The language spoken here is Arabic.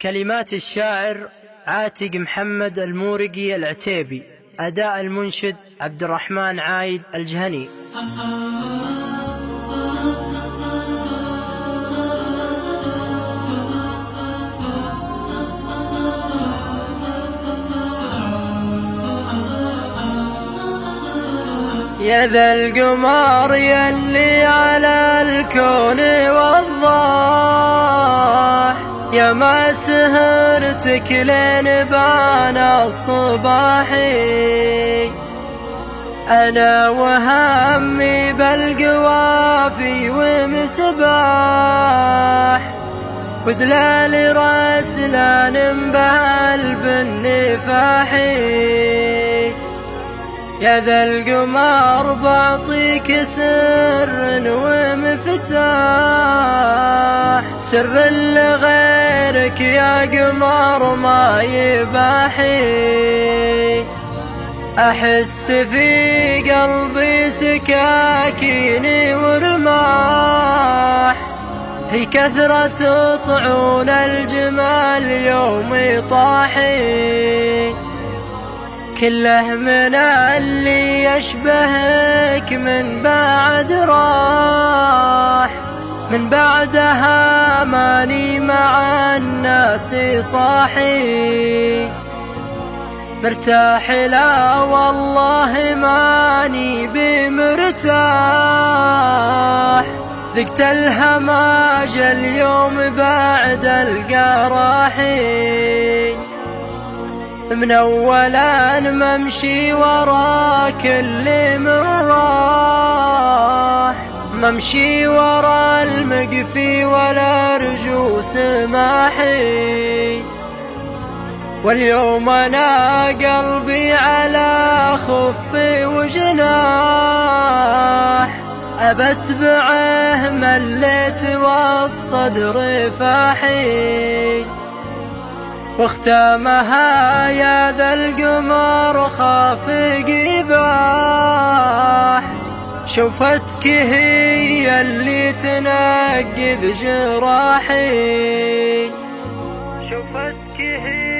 كلمات الشاعر عاتق محمد المورقي العتيبي، أداء المنشد عبد الرحمن عايد الجهني. يا ذا القمر يلي على الكون والضاح، يا ما سهرتك لين بان الصباحي، أنا وهمي بالقوافي ومسباح، ودلال رسلان بهالب النفاحي. يا ذا القمر بعطيك سر ومفتاح، سر لغيرك يا قمر ما يباحي. أحس في قلبي سكاكين ورماح، هي كثرة طعون الجمال يوم طاحي، كله من اللي يشبهك من بعد راح، من بعدها ماني مع الناس صاحي. مرتاح لا والله ماني بمرتاح، ذقت الهماج اليوم بعد القراحي. من أولا ممشي ورا كل من راح، ممشي ورا المقفي ولا رجو سماحي. واليوم أنا قلبي على خف وجناح، أبتبعه مليت والصدر فاحي. واختامها يا ذا القمر خافق باح، شوفتك هي اللي تنقذ جراحي، شوفتك هي